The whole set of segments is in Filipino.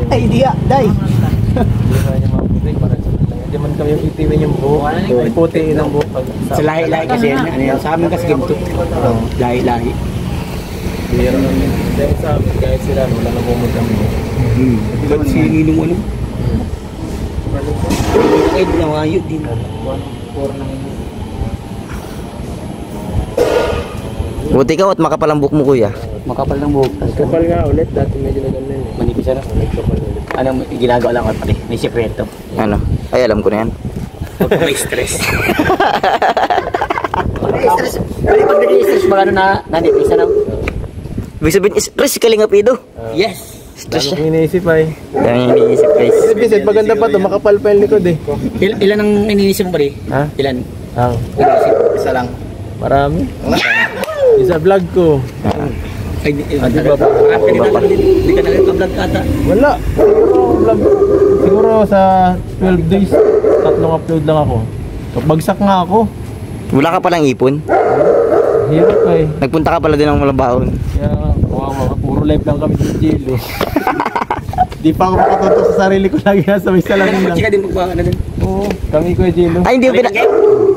Ay, diya, day. Hindi naman yung mga puti, parang sa lang. Hindi man kami yung itiwin yung buhok. Ay, putiin ang buhok. Sa lahi-lahi kasi yan. Ano yan? Sa amin kasi ganito. Lahi-lahi. Pero dahil sa amin, kahit sila, wala na bumod kami. Ba't sinilong ano? Ay, binawayo din. Buti ka at makapal ang buhok mo, kuya. Makapal ng buhok. Kapal nga ulit, dati medyo naganda yun. Manipis ano? Kapal ulit. Anong ginagawa lang ako pati? May sekreto. Ano? Ay, alam ko na yan. Huwag ka may stress. Stress. Pag nag-i-stress ba na nanipis ano? Ibig sabihin, stress ka lang apido. Yes. Stress Lalo siya. kong iniisip ay. Yan yung iniisip, guys. Kasi maganda pa to, makapal pa yung likod eh. Ilan ang iniisip mo ba Ha? Ilan? Ang Iniisip? Isa lang. marami. Isa vlog ko. Ay, di ba pa? Hindi ka nagka-vlog ata. Wala. Vlog. Siguro sa 12 days, 3 upload lang ako. Bagsak nga ako. Wala ka palang ipon. Hirap eh. Nagpunta ka pala din ng Malabaon. Kaya, wow, puro live lang kami sa Jilo. Di pa ako makatutok sa sarili ko, lagi nasa may salamin lang. Hindi ka din magbawa na din. Oo, kami ko Jilo. Ay, hindi mo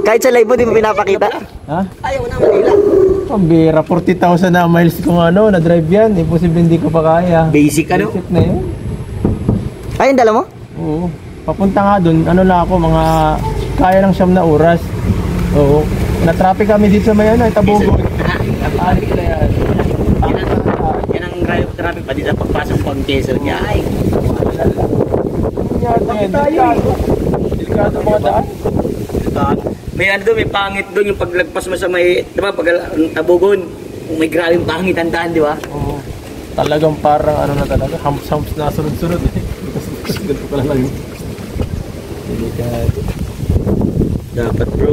kahit sa live mo, di mo pinapakita. Ha? Ayaw na Manila. Pambira, 40,000 na miles kung ano, na-drive yan. Imposible hindi ko pa kaya. Basic ano? Basic na yun. Ay, yung dala mo? Oo. Papunta nga dun, ano na ako, mga kaya ng 9 na oras. Oo. Na-traffic kami dito sa may ano, Tabogon. Alit na yan. Yan ang traffic pa dito pagpasok ko ang Quezon niya. Ay, Delikado mga daan. may ano doon, may pangit doon yung paglagpas mo sa may, di ba, pag Tabogon, may grabing pangit ang daan, di ba? Oo. Talagang parang ano na talaga, humps na sunod-sunod eh. Ganito pala lang yun. Delikado. Dapat bro.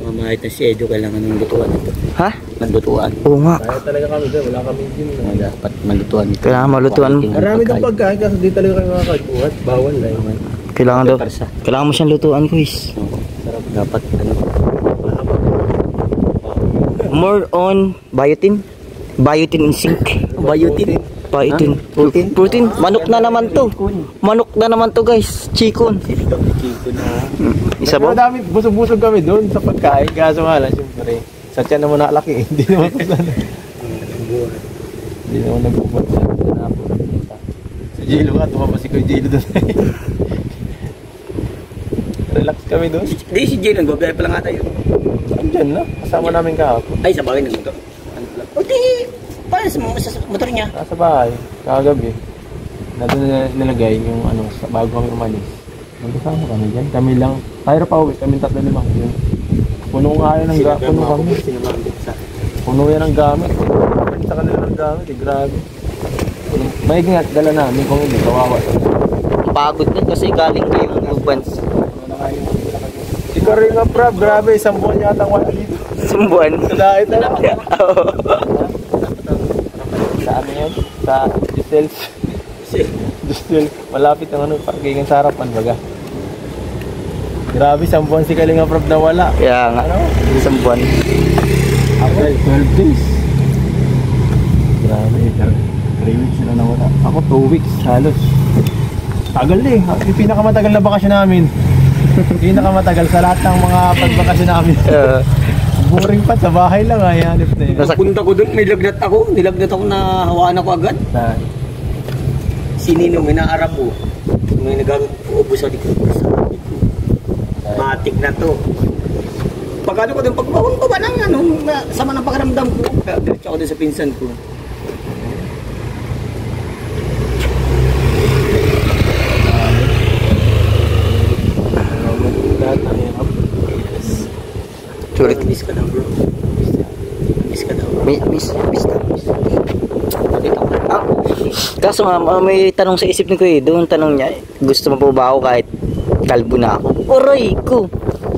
Mamahit na si Edo, kailangan ng lutuan ito. Ha? Manlutuan. Oo nga. Kaya talaga kami doon, wala kami gym. Dapat manlutuan ito. Kailangan malutuan. Marami doon pagkain kasi di talaga kayo makakaguhat. Bawal na yun. Kailangan daw. Kailangan mo siyang lutuan, guys. Sarap. Dapat ano. More on biotin. Biotin in zinc. Biotin. Biotin. Protein. Protein. Manok na naman to. Manok na naman to, guys. Chikon. Isa Pero ba? dami, busog-busog kami doon sa pagkain. Kaso nga lang, siyempre. Sa tiyan naman nakalaki eh. Hindi naman kung saan. Hindi naman nagbubuhat sa sa Jilo nga, tumama si Kuya Jilo doon. Relax kami doon. Hindi, si Jay, nagbabiyahe pa lang ata yun. Andyan na, kasama namin kahapon. Ay, sa bagay nagluto. Ano pala? O di, paano sa motor niya? Nasa bahay, kagabi. Na doon na nilagay yung ano, bago kami umalis. Magkasama kami dyan, kami lang. Tayo pa uwi, kami 3-5 yun. Puno nga yun ng gamit. Puno kami. Puno yan ng gamit. Sa kanila ng gamit, eh, grabe. May ingat, dala namin kung hindi, kawawa. Pagod din kasi galing kayong movements. Ikaw rin nga, Prab, grabe, 1 buwan yata wala dito. Sumbuan. Sa dahit na lang. Sa ano yan? Sa Giselles. Giselles. Malapit ang ano, parking sa harapan, baga. Grabe, 1 buwan si Kalinga Prab na wala. Kaya nga. Ano? Sumbuan. April, 12 days. Grabe, 3 weeks na nawala. Ako 2 weeks, halos. Tagal eh. Yung pinakamatagal na bakasyon namin. Pinakamatagal sa lahat ng mga pagbakasyon namin. Boring pa, sa bahay lang ay hanip na yun. Punta ko doon, may lagnat ako. Nilagnat ako na hawaan ako agad. Si Nino, may naarap po. May nag-uubo sa likod ko. Matik na to. Pagkano ko doon, pagbawang ko ba ng ano, sama ng pakiramdam ko. Diretso ako doon sa pinsan ko. Sulit. Miss ka daw bro. Miss ka daw. Miss ka. Ah, kaso nga, may tanong sa isip ni Kuya, doon tanong niya, gusto mo po ba ako kahit kalbo na ako? Oray ko!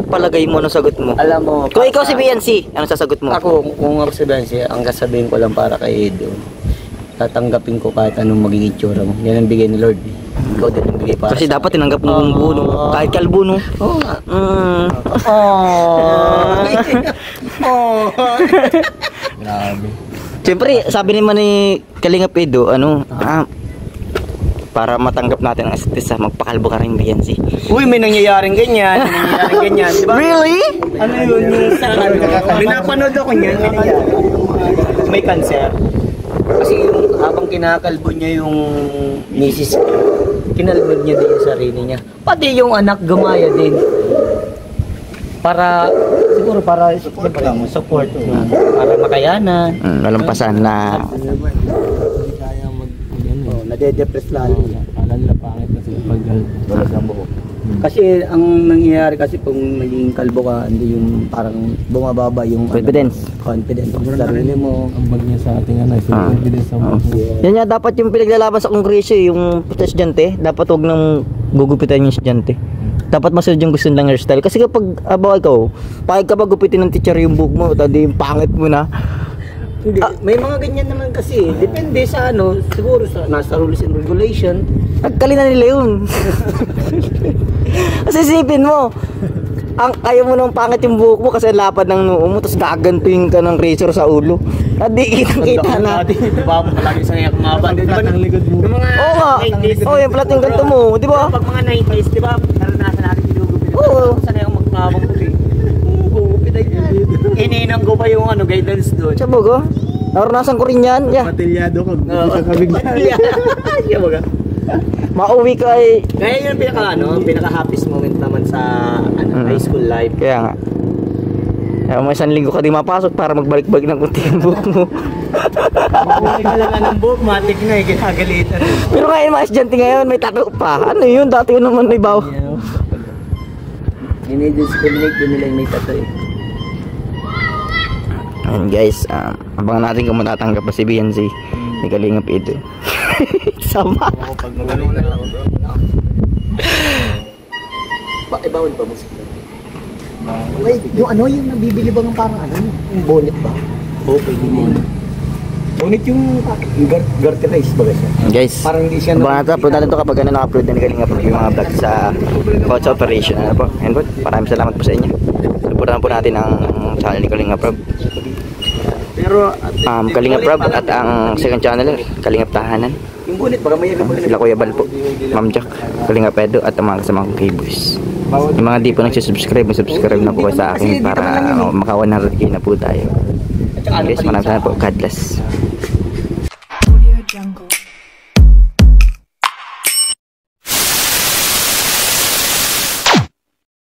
Palagay mo, anong sagot mo? Alam mo, Kung ikaw si BNC, anong sasagot mo? ako, kung ako si Benzi, ang kasabihin ko lang para kay Edo, tatanggapin ko kahit anong magiging itsura mo. Yan ang bigay ni Lord. Ikaw din ang bigay para Kasi sa dapat tinanggap mo yung buo, no? Kahit kalbo, no? Oo nga. Grabe. Siyempre, sabi naman ni Kalinga Pedro, para matanggap natin ang isa't isa, magpakalbo ka rin BNC. Uy, may nangyayaring ganyan. Di ba? Really? Ano yun yung sa ano? Pinapanood ako niyan. May cancer. Kasi yung habang kinakalbo niya yung misis niya, kinalbog niya din yung sarili niya. Pati yung anak gumaya din. Siguro para support na, para makayanan. Nalampasan na. Nade-depress lalo. Alala pangit kasi pag wala siyang buhok. Kasi ang nangyayari kasi kung naging kalbo ka, hindi yung parang bumababa yung Confidence. Confidence sa sarili mo. Ang bag niya sa ating confidence sa buhok. Yan nga, dapat yung pinaglalaban sa kongreso, yung estudyante, dapat huwag nang gugupitan yung estudyante. Dapat masunod yung gusto nilang hairstyle. Kasi kapag abaw ikaw, pahig ka ba gupitin ng teacher yung buhok mo, tadi yung pangit mo na. Hindi, may mga ganyan naman kasi. Depende sa siguro sa nasa rules and regulation. Nagkali na nila yun. Kasi isipin mo, ayaw mo nang pangit yung buhok mo kasi lapad ng noo mo, tapos gagantuin ka ng razor sa ulo. Hindi kita na. Diba, palagi sa ngayon kumaba. Diba, ng likod mo. Oo nga. Oo, yung pala yung ganito mo, di ba? Pag mga 90s, di ba, naranasan natin ginugupit. Oo. Sa ngayon magmabang ko eh. Gupit ay ininang ko pa yung guidance doon. Sabog, oh. Naranasan ko rin yan. Yeah. Matilyado ka, gupit ka bigla. Siya baga. Mauwi ka ay... Kaya yun pinaka happiest moment naman sa high school life. Kaya nga. Kaya may isang linggo ka di mapasok para magbalik-balik ng kunti yung buhok mo. Makuha ka lang ng buhok, matik na eh, ginagalitan. Pero ngayon mga estudyante ngayon, may tattoo pa. Ano yun? Dati yun naman may baw. Dinidiscriminate din nila yung may tattoo eh. Ayun guys, abangan natin kung matatanggap pa si BNC ni Kalingap ito. Sama. Pag magaling na lang. Ibawal pa musik na. Wait, yung nabibili ba ng parang yung bonnet ba? Okay, bonnet. Bonnet yung garterize ba siya? Guys, Parang hindi siya abangan natin, upload natin ito kapag na-upload na ni Kalingap yung mga vlog sa coach operation. Ano po? And po, maraming salamat po sa inyo. Supportan po natin ang channel ni Kalingap Rob. Pero Kalingap Rob at ang second channel, Kalingap Tahanan. yung bonnet baka may Sila Kuya Bal po, Ma'am Jack, Kalingap Edo at ang mga kasama kong K-Boys. Yung mga di po nagsisubscribe, subscribe na po kayo sa akin para maka 100k na po tayo. Guys, maraming salamat po. God bless.